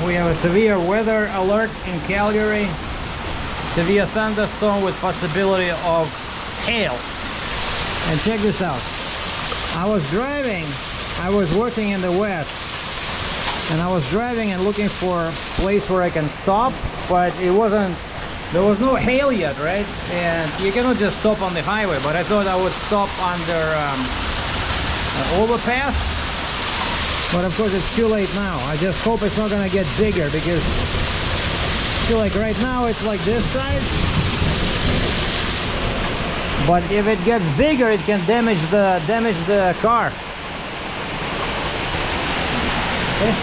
we have a severe weather alert in Calgary. Severe thunderstorm with possibility of hail. And check this out. I was driving, I was working in the west, and I was driving and looking for a place where I can stop, but it wasn't, there was no hail yet, right? And you cannot just stop on the highway, but I thought I would stop under an overpass. But of course it's too late now. I just hope it's not gonna get bigger, because I feel like right now it's like this size. But if it gets bigger, it can damage the car. Okay.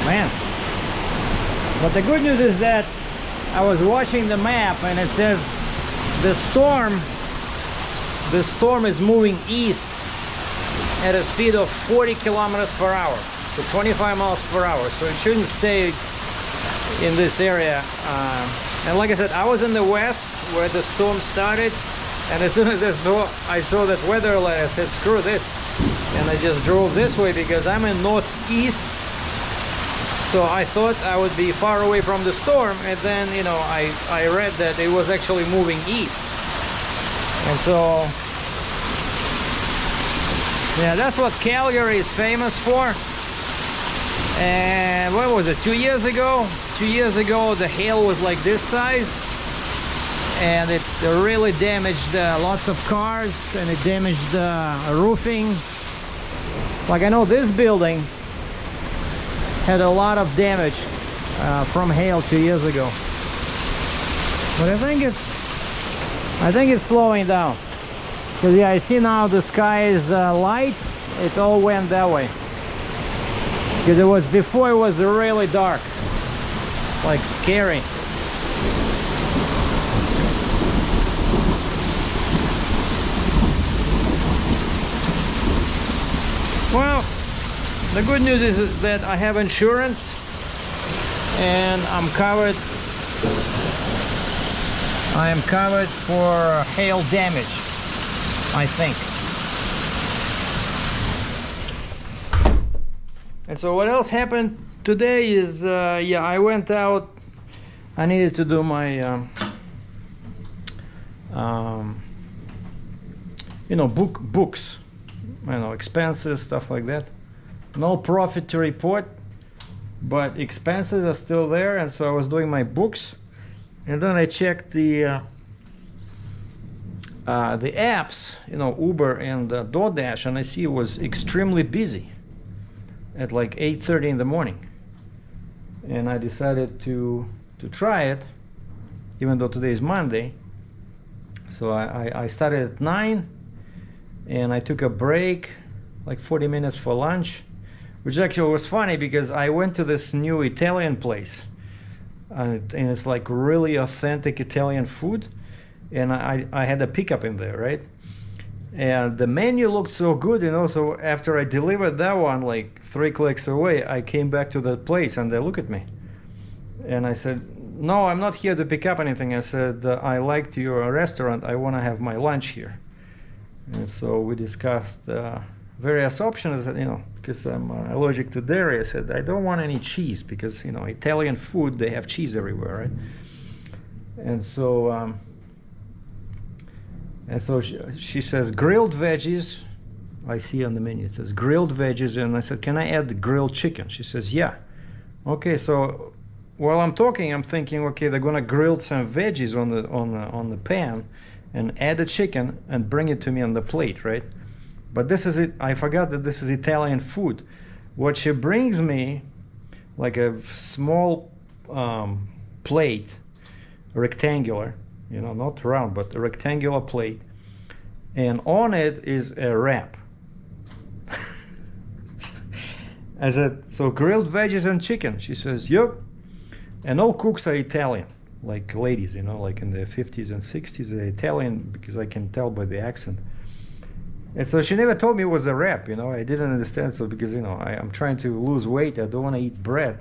Man, but the good news is that I was watching the map and it says the storm is moving east at a speed of 40 kilometers per hour, so 25 miles per hour, so it shouldn't stay in this area. And like I said, I was in the west where the storm started, and as soon as I saw that weather alert, I said screw this, and I just drove this way because I'm in northeast. So I thought I would be far away from the storm, and then, you know, I read that it was actually moving east. And so, yeah, that's what Calgary is famous for. And what was it, 2 years ago? 2 years ago, the hail was like this size, and it really damaged lots of cars, and it damaged the roofing. Like, I know this building had a lot of damage from hail 2 years ago, but I think it's slowing down, because yeah, I see now the sky is light. It all went that way, because it was before, it was really dark, like scary. Well, the good news is that I have insurance and I'm covered. I am covered for hail damage, I think. And so what else happened today is, yeah, I went out. I needed to do my, you know, books, you know, expenses, stuff like that. No profit to report, but expenses are still there, and so I was doing my books, and then I checked the apps, you know, Uber and DoorDash, and I see it was extremely busy at like 8:30 in the morning, and I decided to try it, even though today is Monday. So I started at 9, and I took a break, like 40 minutes for lunch. Which actually was funny, because I went to this new Italian place, and it's like really authentic Italian food, and I had a pickup in there, right? And the menu looked so good, you know, so after I delivered that one, like 3 clicks away, I came back to the place and they look at me. And I said, no, I'm not here to pick up anything. I said, I liked your restaurant, I want to have my lunch here. And so we discussed various options, you know, because I'm allergic to dairy. I said, I don't want any cheese, because, you know, Italian food, they have cheese everywhere, right? And so she says grilled veggies. I see on the menu it says grilled veggies, and I said, can I add the grilled chicken? She says, yeah. Okay, so while I'm talking, I'm thinking, okay, they're gonna grill some veggies on the pan, and add the chicken and bring it to me on the plate, right? But this is it. I forgot that this is Italian food. What she brings me, like a small plate, rectangular, you know, not round, but a rectangular plate, and on it is a wrap. I said, so grilled veggies and chicken. She says, yep. And all cooks are Italian, like ladies, you know, like in the 50s and 60s, they're Italian, because I can tell by the accent. And so she never told me it was a wrap, you know. I didn't understand. So because, you know, I'm trying to lose weight, I don't want to eat bread.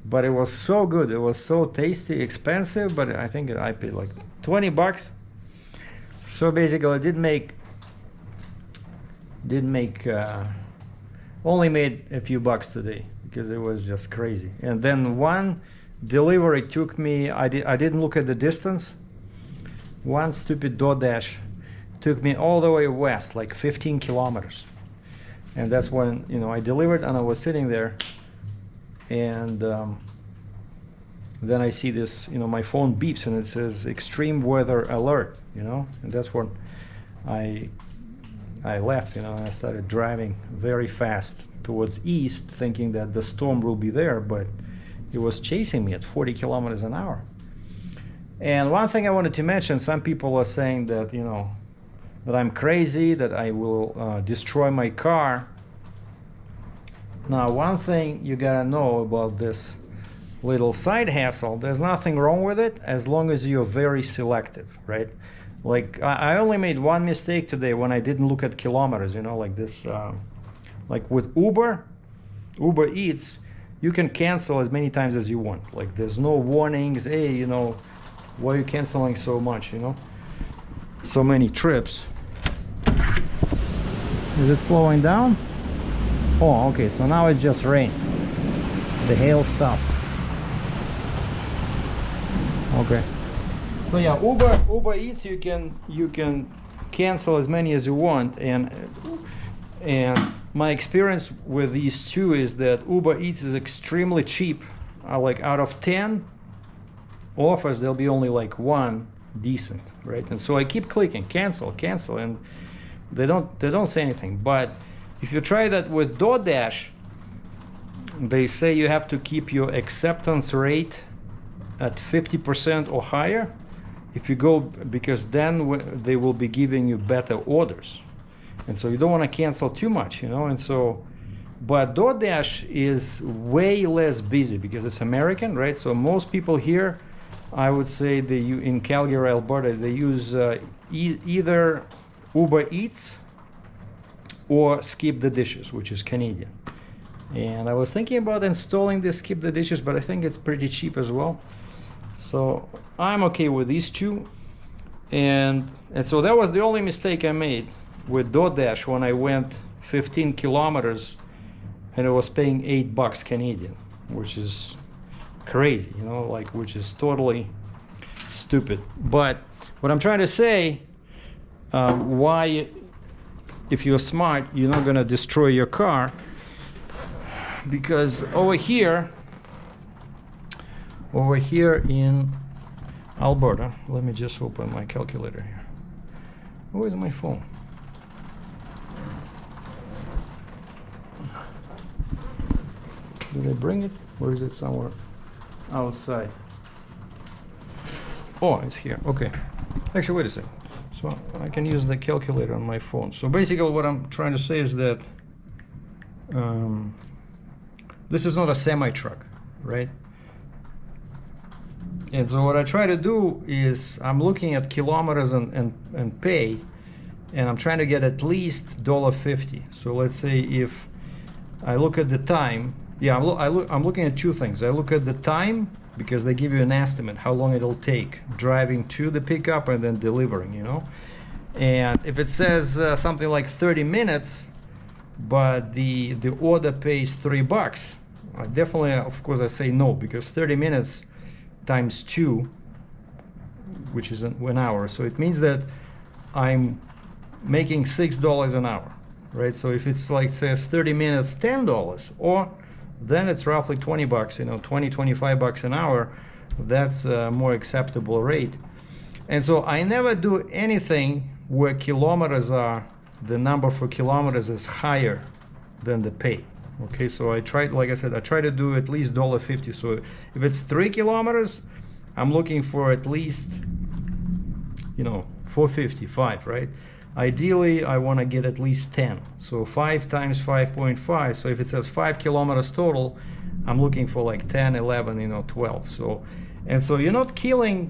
But it was so good. It was so tasty, expensive, but I think I paid like 20 bucks. So basically, I only made a few bucks today because it was just crazy. And then one delivery took me, I didn't look at the distance. One stupid DoorDash took me all the way west, like 15 kilometers. And that's when, you know, I delivered and I was sitting there, and then I see this, you know, my phone beeps and it says extreme weather alert, you know, and that's when I left, you know, and I started driving very fast towards east, thinking that the storm will be there, but it was chasing me at 40 kilometers an hour. And one thing I wanted to mention, some people are saying that, you know, that I'm crazy, that I will destroy my car. Now, one thing you gotta know about this little side hustle, there's nothing wrong with it as long as you're very selective, right? Like, I only made one mistake today when I didn't look at kilometers, you know, like this, like with Uber Eats, you can cancel as many times as you want. Like, there's no warnings, hey, you know, why are you canceling so much, you know? So many trips. Is it slowing down? Oh, okay, so now it's just rain. The hail stopped. Okay. So yeah, Uber Eats, you can cancel as many as you want, and my experience with these two is that Uber Eats is extremely cheap. Like out of 10 offers, there'll be only like one decent, right? And so I keep clicking cancel, and they don't say anything. But if you try that with DoorDash, they say you have to keep your acceptance rate at 50% or higher if you go, because then they will be giving you better orders, and so you don't want to cancel too much, you know. And so, but DoorDash is way less busy because it's American, right? So most people here, I would say in Calgary, Alberta, they use either Uber Eats or Skip the Dishes, which is Canadian. And I was thinking about installing this Skip the Dishes, but I think it's pretty cheap as well. So I'm okay with these two. And so that was the only mistake I made with DoorDash when I went 15 kilometers and I was paying $8 Canadian, which is crazy, you know, like, which is totally stupid. But what I'm trying to say, why, if you're smart, you're not going to destroy your car, because over here in Alberta, let me just open my calculator here. Where's my phone? Did I bring it, or is it somewhere outside? Oh, it's here. Okay. Actually, wait a second. So I can use the calculator on my phone. So basically what I'm trying to say is that this is not a semi-truck, right? And so what I try to do is I'm looking at kilometers and pay, and I'm trying to get at least $1.50. So let's say if I look at the time, yeah, I'm looking at two things. I look at the time, because they give you an estimate how long it'll take driving to the pickup and then delivering, you know. And if it says something like 30 minutes, but the order pays $3, I definitely, of course, I say no, because 30 minutes times 2, which is 1 hour, so it means that I'm making $6 an hour, right? So if it's like says 30 minutes, $10, or then it's roughly $20, you know, 25 bucks an hour. That's a more acceptable rate. And so I never do anything where kilometers are, the number for kilometers is higher than the pay. Okay, so I try, like I said, I try to do at least $1.50. So if it's 3 kilometers, I'm looking for at least, you know, 4.55, right? Ideally, I want to get at least 10. So 5 times 5.5. So if it says 5 kilometers total, I'm looking for like 10, 11, you know, 12. So, and so you're not killing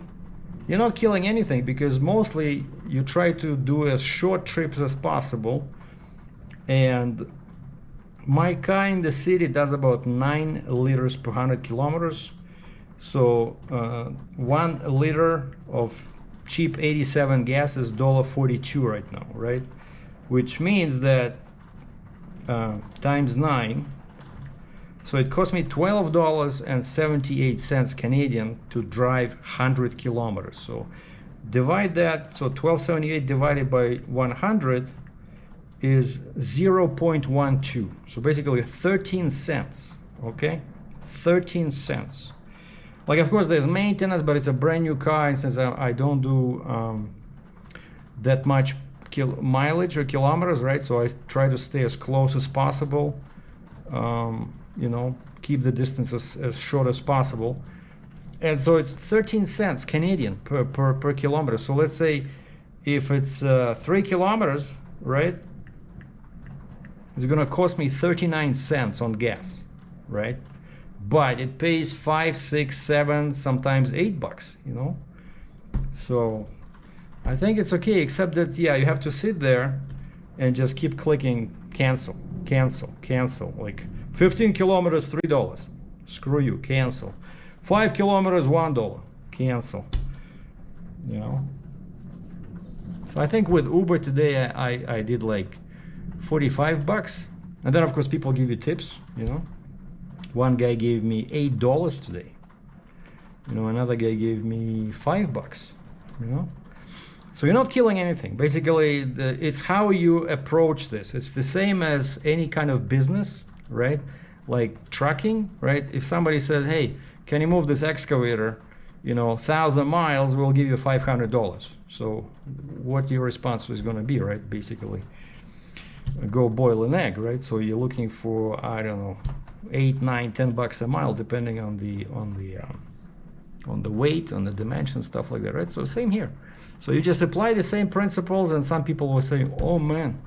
anything, because mostly you try to do as short trips as possible. And my car in the city does about 9 liters per 100 kilometers. So 1 liter of cheap 87 gas is $1.42 right now, right? Which means that times 9, so it cost me $12.78 Canadian to drive 100 kilometers. So divide that, so $12.78 divided by 100 is 0.12. So basically 13 cents, okay? 13 cents. Like, of course, there's maintenance, but it's a brand new car, and since I don't do that much mileage or kilometers, right? So I try to stay as close as possible, you know, keep the distance as short as possible. And so it's 13 cents Canadian per kilometer. So let's say if it's 3 kilometers, right? It's gonna cost me 39 cents on gas, right? But it pays 5, 6, 7, sometimes $8, you know? So I think it's okay, except that, yeah, you have to sit there and just keep clicking cancel, cancel, cancel. Like 15 kilometers, $3. Screw you, cancel. 5 kilometers, $1, cancel. You know? So I think with Uber today, I did like $45. And then of course people give you tips, you know? One guy gave me $8 today. You know, another guy gave me $5, you know? So you're not killing anything. Basically, it's how you approach this. It's the same as any kind of business, right? Like trucking, right? If somebody says, hey, can you move this excavator, you know, 1,000 miles, we'll give you $500. So what your response is going to be, right? Basically, go boil an egg, right? So you're looking for, I don't know, 8, 9, $10 a mile, depending on the weight, on the dimension, stuff like that, right? So same here. So you just apply the same principles, and some people will say, oh man,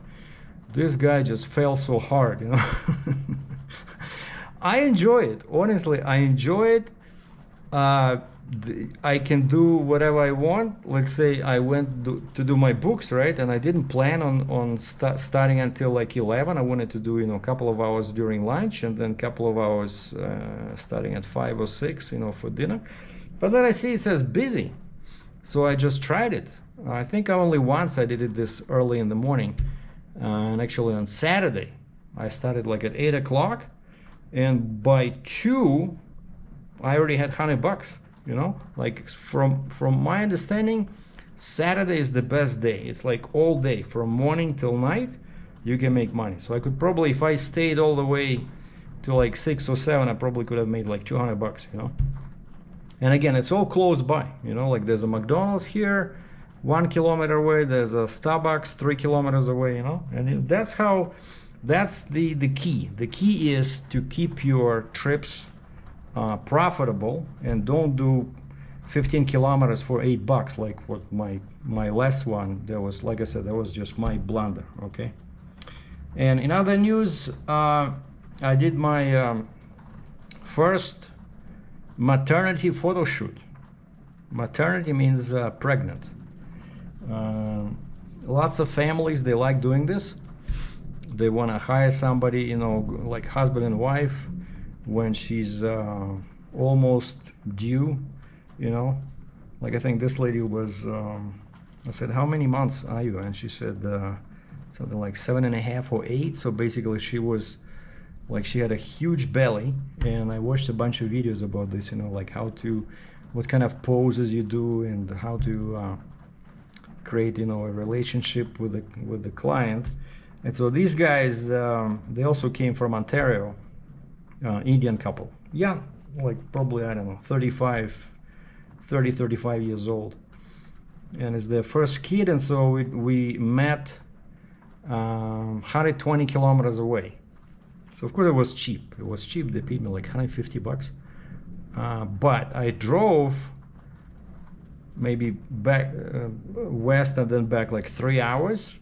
this guy just fell so hard, you know? I enjoy it, honestly. I enjoy it. I can do whatever I want. Let's say I went to do my books, right? And I didn't plan on starting until like 11. I wanted to do, you know, a couple of hours during lunch, and then a couple of hours starting at 5 or 6, you know, for dinner. But then I see it says busy. So I just tried it. I think only once I did it this early in the morning. And actually on Saturday, I started like at 8 o'clock. And by 2, I already had $100, you know? Like from my understanding, Saturday is the best day. It's like all day, from morning till night, you can make money. So I could probably, if I stayed all the way to like 6 or 7, I probably could have made like $200, you know? And again, it's all close by, you know, like there's a McDonald's here, 1 kilometer away, there's a Starbucks 3 kilometers away, you know, and that's the key. The key is to keep your trips profitable, and don't do 15 kilometers for $8 like what my last one, that was, like I said, that was just my blunder, okay? And in other news, I did my first maternity photo shoot. Maternity means pregnant. Lots of families, they like doing this. They want to hire somebody, you know, like husband and wife, when she's almost due, you know. Like I think this lady was, I said, how many months are you? And she said something like 7.5 or 8. So basically she was, like, she had a huge belly, and I watched a bunch of videos about this, you know, like what kind of poses you do, and how to create, you know, a relationship with the client. And so these guys, they also came from Ontario, Indian couple. Yeah, like probably, I don't know, 35 years old. and it's their first kid, and so we met 120 kilometers away. So of course it was cheap. It was cheap. They paid me like $150. But I drove maybe back west and then back like 3 hours.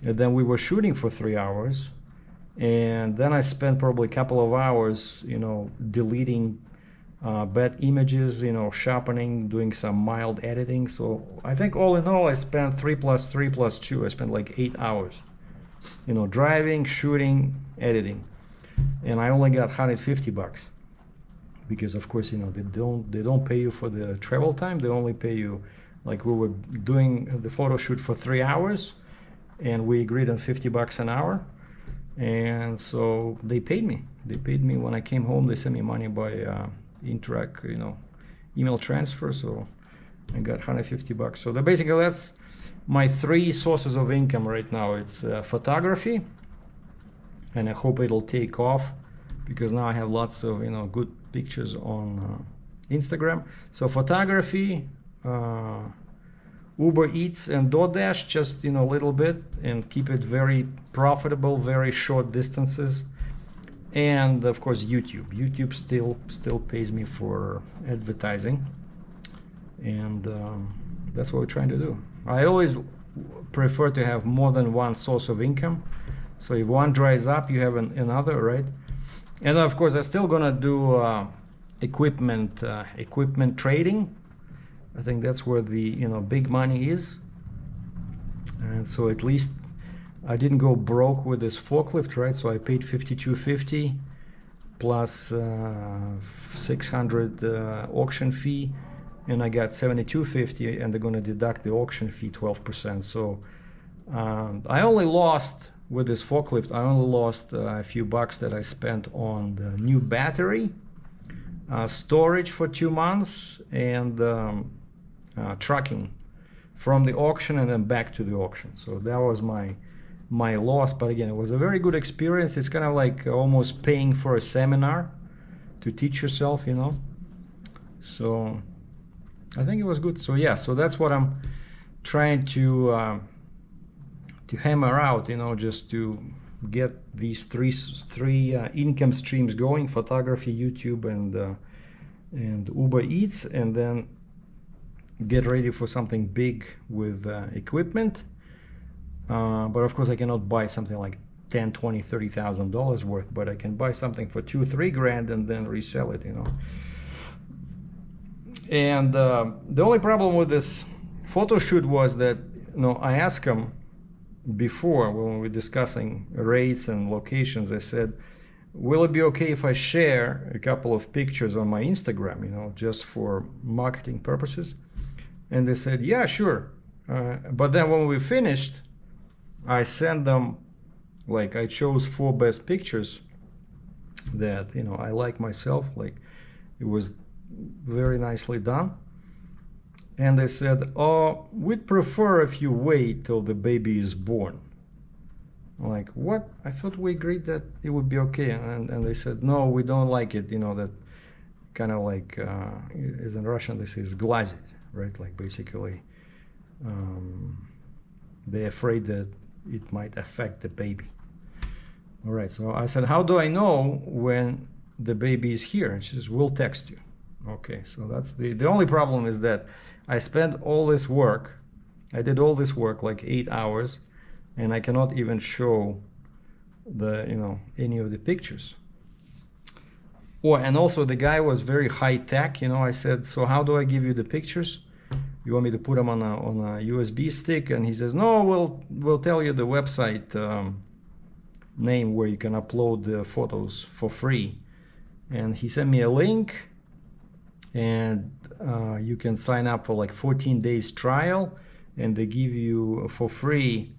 And then we were shooting for 3 hours. And then I spent probably a couple of hours, deleting bad images, sharpening, doing some mild editing. So I think all in all, I spent 3 plus 3 plus 2. I spent like 8 hours, driving, shooting, editing. And I only got $150 because of course, they don't pay you for the travel time. They only pay you, like we were doing the photo shoot for 3 hours and we agreed on $50 an hour. And so they paid me. They paid me when I came home. They sent me money by Interac, email transfer. So I got $150. So basically that's my 3 sources of income right now. It's photography, and I hope it'll take off because now I have lots of good pictures on Instagram. So photography, Uber Eats and DoorDash, just a little bit, and keep it very profitable, very short distances. And of course YouTube. YouTube still pays me for advertising, and that's what we're trying to do. I always prefer to have more than one source of income. So if one dries up, you have another, right? And of course I'm still gonna do equipment trading. I think that's where the big money is. And so at least I didn't go broke with this forklift, right? So I paid $52.50 plus $600 auction fee, and I got $72.50, and they're going to deduct the auction fee 12%. So I only lost with this forklift. I only lost a few bucks that I spent on the new battery, storage for 2 months, and trucking from the auction and then back to the auction. So that was my loss. But again, it was a very good experience. It's kind of like almost paying for a seminar to teach yourself, So I think it was good. So yeah, so that's what I'm trying to hammer out, just to get these three income streams going: photography, YouTube, and Uber Eats, and then get ready for something big with equipment. But of course I cannot buy something like $10, $20, $30,000 worth, but I can buy something for $2-3 grand and then resell it, And the only problem with this photo shoot was that, I asked him before when we were discussing rates and locations. I said, will it be okay if I share a couple of pictures on my Instagram, just for marketing purposes? And they said, yeah, sure. But then when we finished, I sent them, like, I chose 4 best pictures that, I like myself, like it was very nicely done. And they said, oh, we'd prefer if you wait till the baby is born. I'm like, what? I thought we agreed that it would be okay. And they said, no, we don't like it, that kind of like, is in Russian, they say, sglazit, right? Like basically, they're afraid that it might affect the baby. All right, so I said, how do I know when the baby is here? And she says, we'll text you. Okay, so that's the only problem is that I spent all this work. I did all this work, like 8 hours, and I cannot even show the, any of the pictures. And also the guy was very high tech, I said, so how do I give you the pictures? You want me to put them on a USB stick? And he says, no, we'll tell you the website name where you can upload the photos for free. And he sent me a link, and you can sign up for like 14 days trial, and they give you for free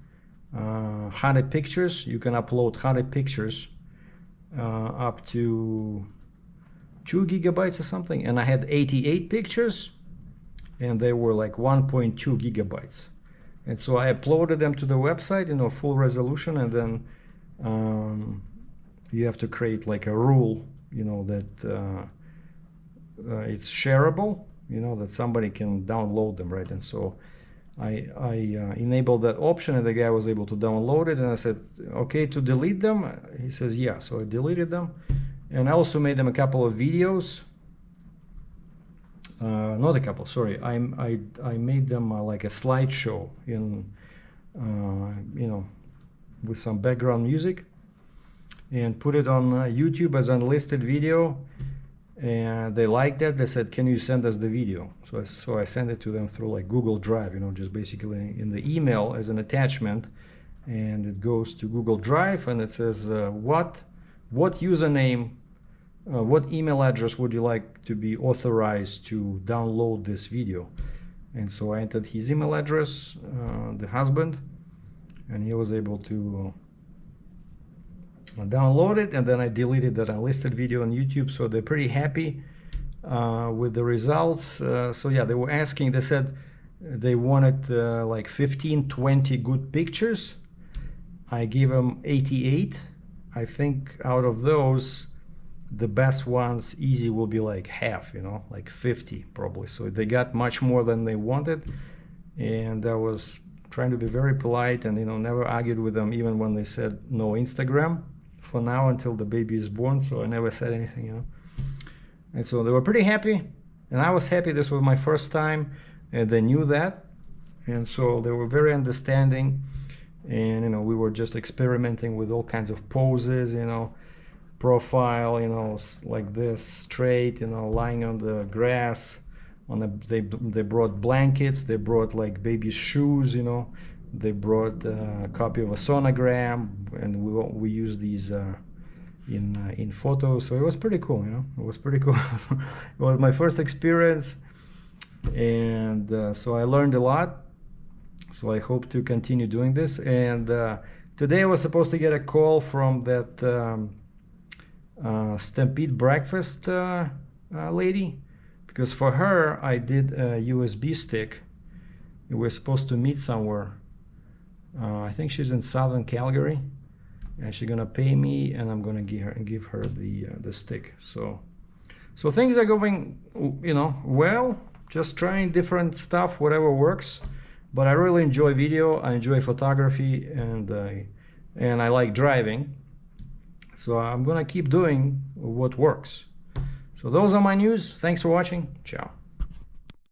100 pictures. You can upload 100 pictures up to 2 gigabytes or something. And I had 88 pictures, and they were like 1.2 gigabytes. And so I uploaded them to the website, full resolution, and then you have to create like a rule, that it's shareable, that somebody can download them, right? And so enabled that option, and the guy was able to download it. And I said, okay, to delete them? He says, yeah. So I deleted them, and I also made them a couple of videos. Not a couple, sorry. I made them like a slideshow in, you know, with some background music, and put it on YouTube as an unlisted video. And they liked that. They said, can you send us the video? So I sent it to them through like Google Drive, you know, just basically in the email as an attachment. And it goes to Google Drive, and it says, what username, what email address would you like to be authorized to download this video? And so I entered his email address, the husband, and he was able to download it. And then I deleted that unlisted video on YouTube. So they're pretty happy with the results. So yeah, they were asking, they said they wanted like 15-20 good pictures. I gave them 88. I think out of those, the best ones easy will be like half, you know, like 50 probably. So they got much more than they wanted, and I was trying to be very polite and, you know, never argued with them even when they said no Instagram for now until the baby is born. So I never said anything, you know. And so they were pretty happy, and I was happy. This was my first time, and they knew that, and so they were very understanding. And, you know, we were just experimenting with all kinds of poses, you know, profile, you know, like this, straight, you know, lying on the grass. They brought blankets, they brought like baby's shoes, you know, they brought a copy of a sonogram, and we used these in photos. So it was pretty cool, you know, it was pretty cool. It was my first experience, and so I learned a lot. So I hope to continue doing this. And today I was supposed to get a call from that Stampede breakfast lady, because for her I did a USB stick. We were supposed to meet somewhere. I think she's in southern Calgary, and she's gonna pay me, and I'm gonna give her the stick. So things are going, you know, well. Just trying different stuff, whatever works. But I really enjoy video, I enjoy photography, and I like driving. So I'm gonna keep doing what works. So those are my news. Thanks for watching. Ciao.